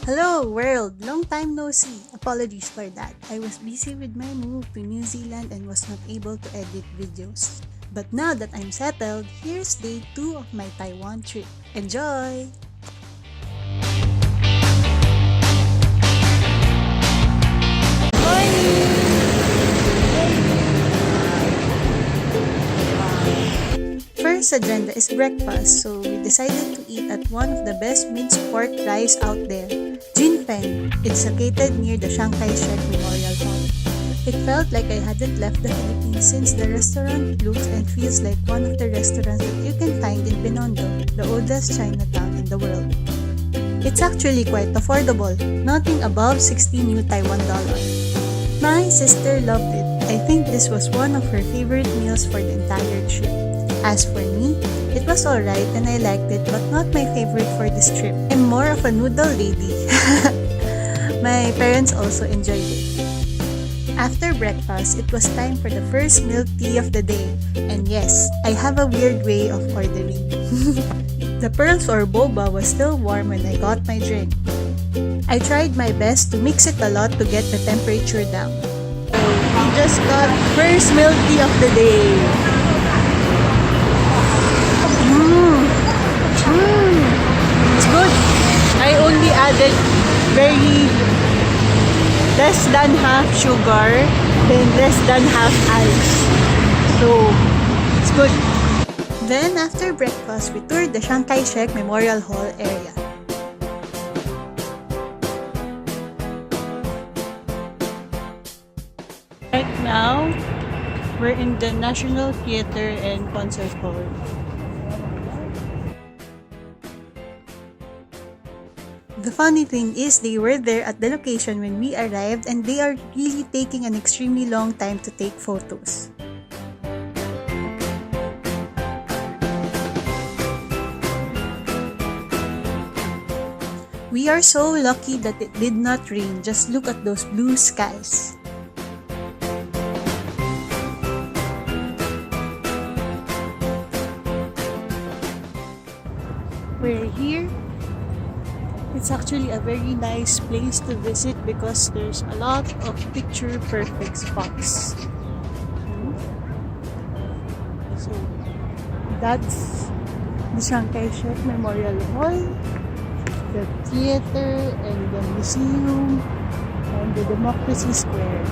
Hello world! Long time no see. Apologies for that. I was busy with my move to New Zealand and was not able to edit videos. But now that I'm settled, here's day 2 of my Taiwan trip. Enjoy! First agenda is breakfast, so we decided to eat at one of the best minced pork rice out there, Feng. It's located near the Shek Memorial Hall. It felt like I hadn't left the Philippines since the restaurant looks and feels like one of the restaurants that you can find in Binondo, the oldest Chinatown in the world. It's actually quite affordable, nothing above 60 new Taiwan dollars. My sister loved it. I think this was one of her favorite meals for the entire trip. As for me, it was alright and I liked it but not my favorite for this trip. I'm more of a noodle lady. My parents also enjoyed it. After breakfast, it was time for the first milk tea of the day. And yes, I have a weird way of ordering. The pearls or boba was still warm when I got my drink. I tried my best to mix it a lot to get the temperature down. So, we just got first milk tea of the day. It's good. I only added very less than half sugar, then less than half ice. So, it's good. Then, after breakfast, we toured the Shek Memorial Hall area. Right now, we're in the National Theater and Concert Hall. The funny thing is they were there at the location when we arrived and they are really taking an extremely long time to take photos. We are so lucky that it did not rain. Just look at those blue skies. We're here. It's actually a very nice place to visit because there's a lot of picture-perfect spots. So, that's the Shek Memorial Hall, the theater, and the museum, and the Democracy Square.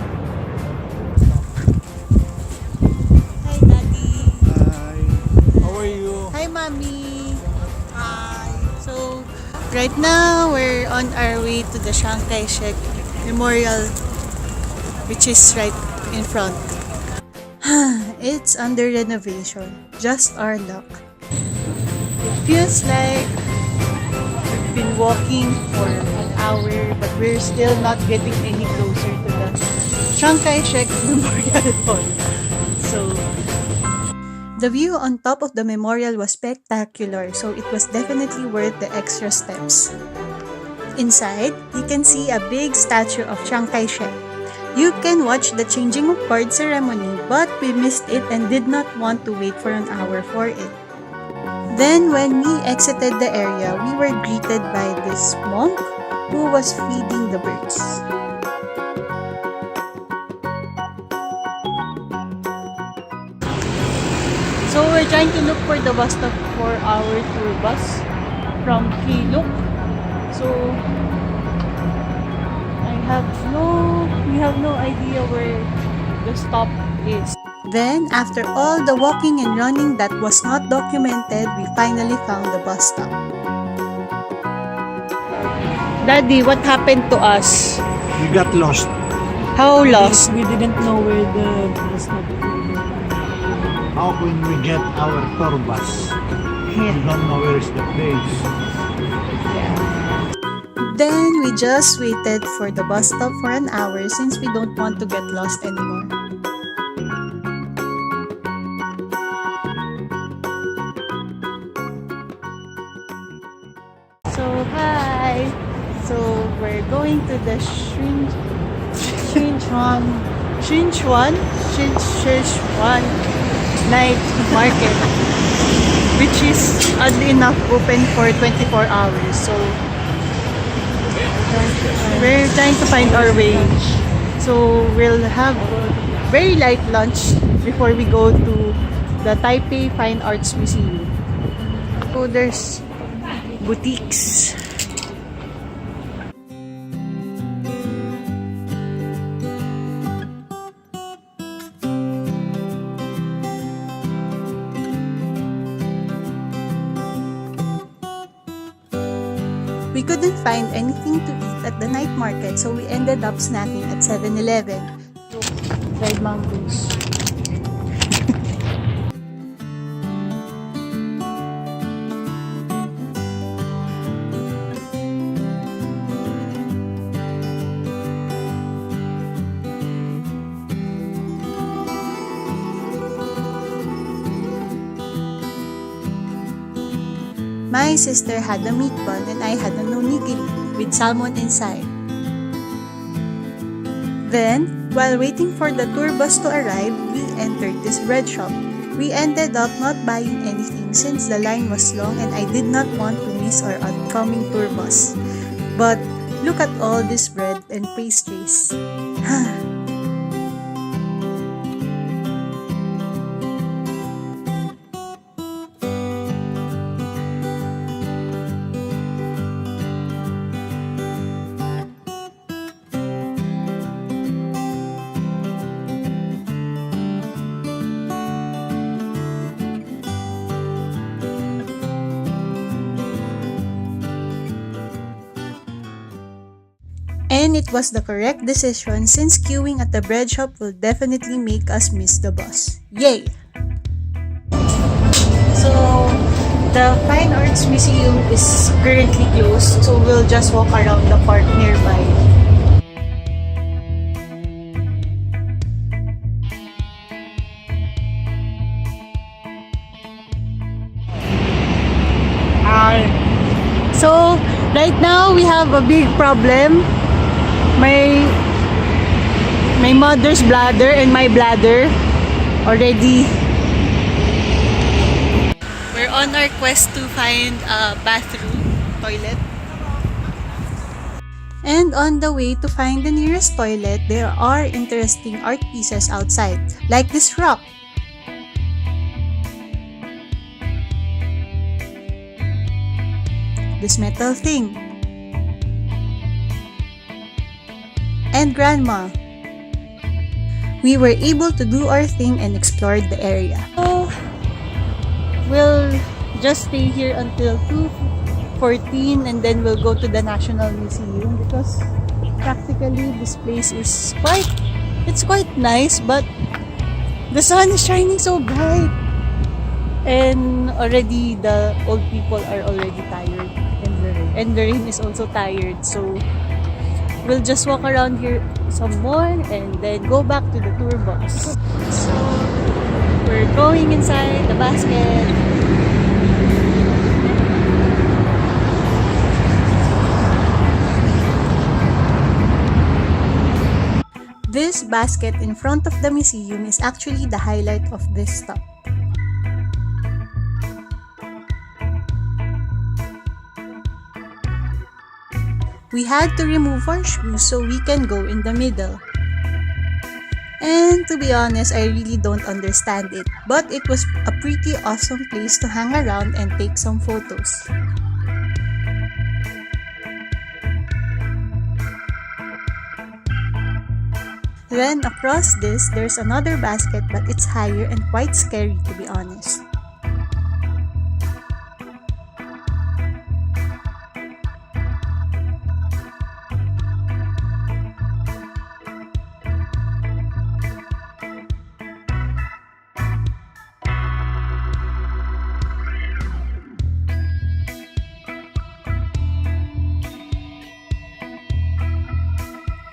Hi, Daddy! Hi! How are you? Hi, Mommy! Hi! So, right now, we're on our way to the Shek Memorial, which is right in front. It's under renovation. Just our luck. It feels like we've been walking for an hour, but we're still not getting any closer to the Shek Memorial Hall. So, the view on top of the memorial was spectacular, so it was definitely worth the extra steps. Inside, you can see a big statue of Chiang. You can watch the changing of guard ceremony, but we missed it and did not want to wait for an hour for it. Then, when we exited the area, we were greeted by this monk who was feeding the birds. So we're trying to look for the bus stop for our tour bus from Kiluk. So we have no idea where the stop is. Then after all the walking and running that was not documented, we finally found the bus stop. Daddy, what happened to us? We got lost. How lost? We didn't know where the bus stop is. How can we get our tour bus? We don't know where is the place. Then we just waited for the bus stop for an hour since we don't want to get lost anymore. So hi! So we're going to the Shuangcheng night market, which is oddly enough open for 24 hours. So trying to find our way. So we'll have very light lunch before we go to the Taipei Fine Arts Museum. So there's boutiques. We couldn't find anything to eat at the night market, so we ended up snacking at 7-Eleven. Dried mangoes. My sister had a meatball and I had a nonigiri with salmon inside. Then, while waiting for the tour bus to arrive, we entered this bread shop. We ended up not buying anything since the line was long and I did not want to miss our upcoming tour bus. But look at all this bread and pastries. And it was the correct decision since queuing at the bread shop will definitely make us miss the bus. Yay! So, the Fine Arts Museum is currently closed, so we'll just walk around the park nearby. So, right now we have a big problem. My mother's bladder and my bladder already. We're on our quest to find a bathroom, toilet. And on the way to find the nearest toilet, there are interesting art pieces outside, like this rock. This metal thing. And grandma. We were able to do our thing and explored the area. So, we'll just stay here until 2:14 and then we'll go to the National Museum because practically this place is quite nice, but the sun is shining so bright. And already the old people are already tired and the rain is also tired, so we'll just walk around here some more and then go back to the tour bus. So we're going inside the basket. This basket in front of the museum is actually the highlight of this stop. We had to remove our shoes so we can go in the middle. And to be honest, I really don't understand it, but it was a pretty awesome place to hang around and take some photos. Then across this, there's another basket but it's higher and quite scary to be honest.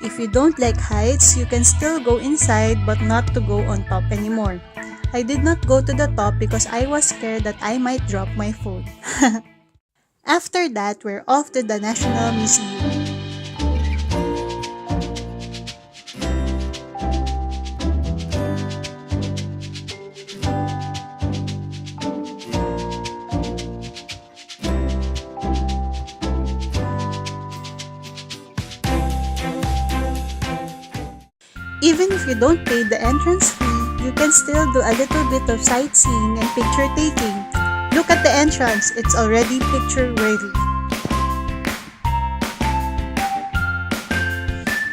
If you don't like heights, you can still go inside but not to go on top anymore. I did not go to the top because I was scared that I might drop my phone. After that, we're off to the National Museum. Even if you don't pay the entrance fee, you can still do a little bit of sightseeing and picture taking. Look at the entrance, it's already picture worthy.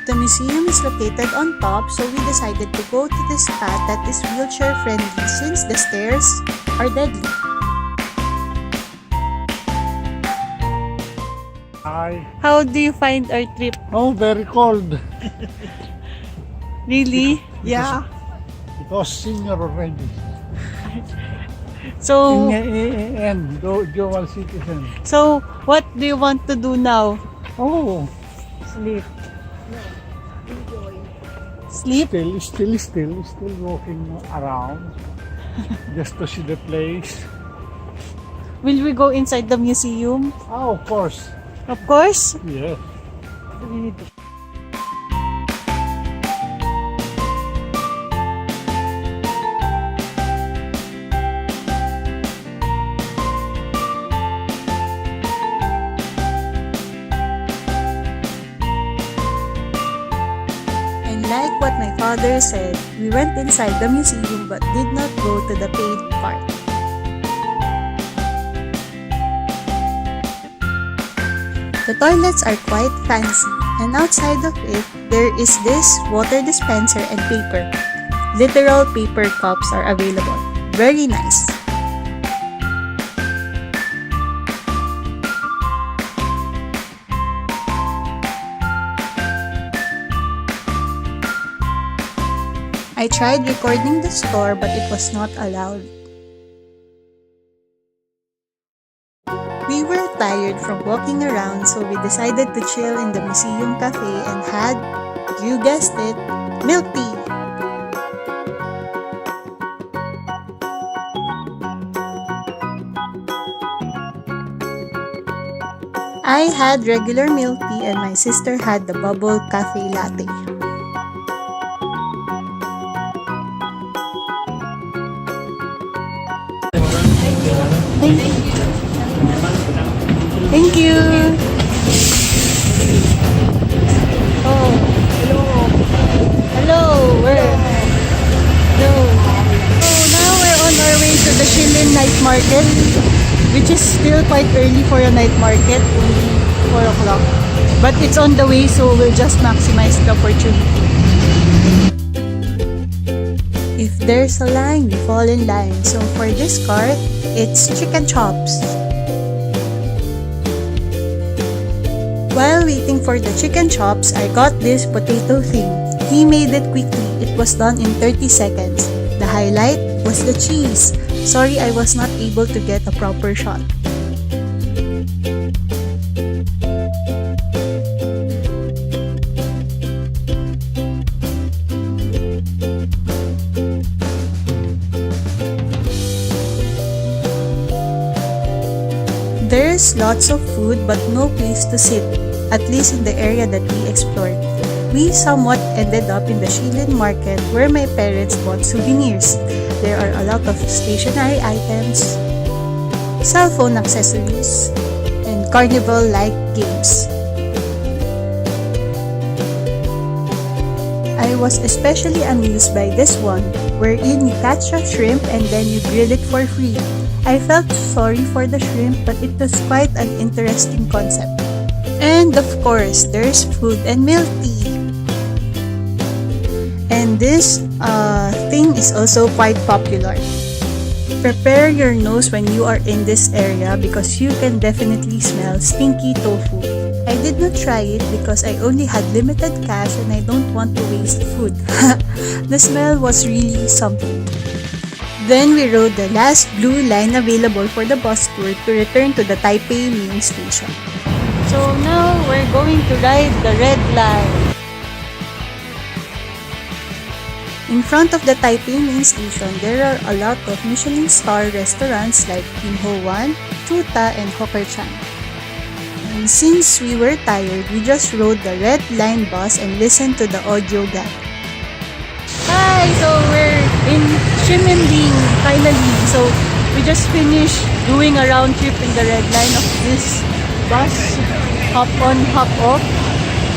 The museum is located on top, so we decided to go to this path that is wheelchair friendly since the stairs are deadly. Hi. How do you find our trip? Oh, very cold. Really? Yeah. It was senior already. So, And dual citizen. so what do you want to do now? Oh, Sleep. Sleep? still walking around just to see the place. Will we go inside the museum? Oh, of course. Of course. Yes. And like what my father said, we went inside the museum but did not go to the paid part. The toilets are quite fancy, and outside of it, there is this water dispenser and paper. Literal paper cups are available. Very nice. I tried recording the store but it was not allowed. We were tired from walking around, so we decided to chill in the museum cafe and had, you guessed it, milk tea. I had regular milk tea and my sister had the bubble cafe latte. Thank you. Oh, hello. Hello, where? Hello. So now we're on our way to the Shilin night market, which is still quite early for a night market, only 4 o'clock. But it's on the way, so we'll just maximize the opportunity. If there's a line, we fall in line. So for this cart, it's chicken chops. While waiting for the chicken chops, I got this potato thing. He made it quickly. It was done in 30 seconds. The highlight was the cheese. Sorry I was not able to get a proper shot. There's lots of food but no place to sit, at least in the area that we explored. We somewhat ended up in the Shilin market where my parents bought souvenirs. There are a lot of stationery items, cell phone accessories, and carnival-like games. I was especially amused by this one, wherein you catch a shrimp and then you grill it for free. I felt sorry for the shrimp, but it was quite an interesting concept. And of course, there's food and milk tea. And this thing is also quite popular. Prepare your nose when you are in this area because you can definitely smell stinky tofu. I did not try it because I only had limited cash and I don't want to waste food. The smell was really something. Then we rode the last blue line available for the bus tour to return to the Taipei main station. So now we're going to ride the red line. In front of the Taipei main station, there are a lot of Michelin star restaurants like Kim Ho Wan, Chuta, and Hawker Chan. And since we were tired, we just rode the red line bus and listened to the audio guide. Hi! So we're in Ximending finally. So we just finished doing a round trip in the red line of this bus. Hop on, hop off.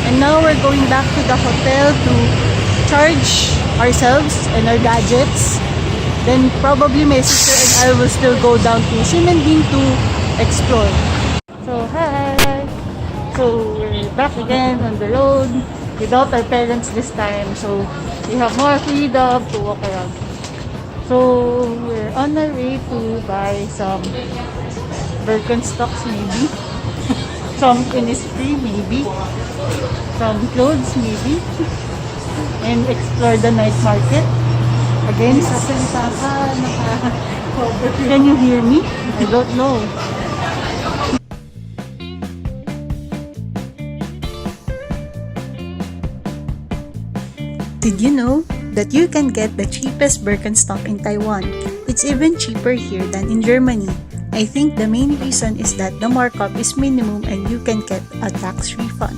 And now we're going back to the hotel to recharge ourselves and our gadgets. Then probably my sister and I will still go down to Ximending to explore. So hi! So we're back again on the road without our parents this time. So we have more freedom to walk around. So we're on our way to buy some Birkenstocks maybe. Some Innisfree maybe. Some clothes maybe. And explore the night market. Again, sasalita ka, can you hear me? I don't know. Did you know that you can get the cheapest Birkenstock in Taiwan? It's even cheaper here than in Germany. I think the main reason is that the markup is minimum and you can get a tax refund.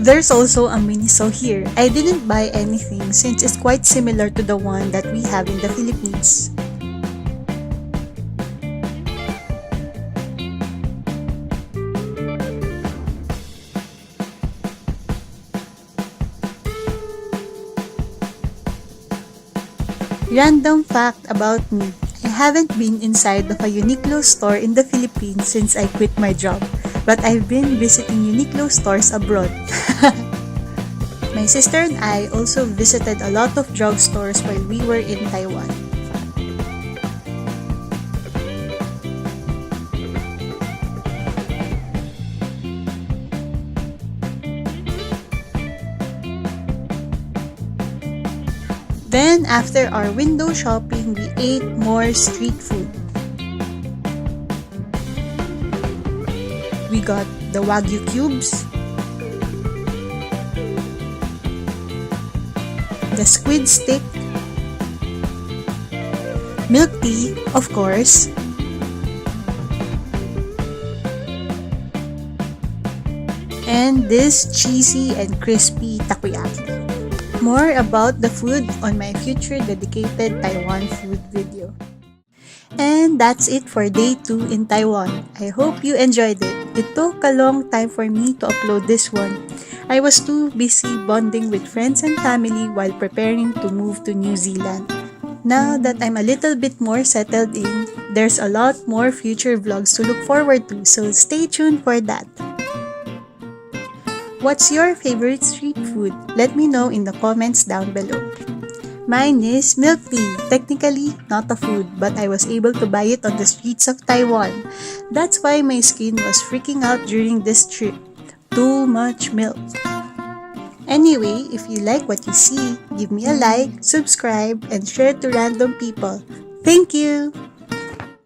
There's also a Miniso here. I didn't buy anything since it's quite similar to the one that we have in the Philippines. Random fact about me. I haven't been inside of a Uniqlo store in the Philippines since I quit my job. But I've been visiting Uniqlo stores abroad. My sister and I also visited a lot of drugstores while we were in Taiwan. Then, after our window shopping, we ate more street food. We got the Wagyu cubes, the squid stick, milk tea, of course, and this cheesy and crispy takoyaki. More about the food on my future dedicated Taiwan food video. And that's it for day 2 in Taiwan. I hope you enjoyed it. It took a long time for me to upload this one. I was too busy bonding with friends and family while preparing to move to New Zealand. Now that I'm a little bit more settled in, there's a lot more future vlogs to look forward to, so stay tuned for that. What's your favorite street food? Let me know in the comments down below. Mine is milk tea. Technically, not a food, but I was able to buy it on the streets of Taiwan. That's why my skin was freaking out during this trip. Too much milk. Anyway, if you like what you see, give me a like, subscribe, and share to random people. Thank you!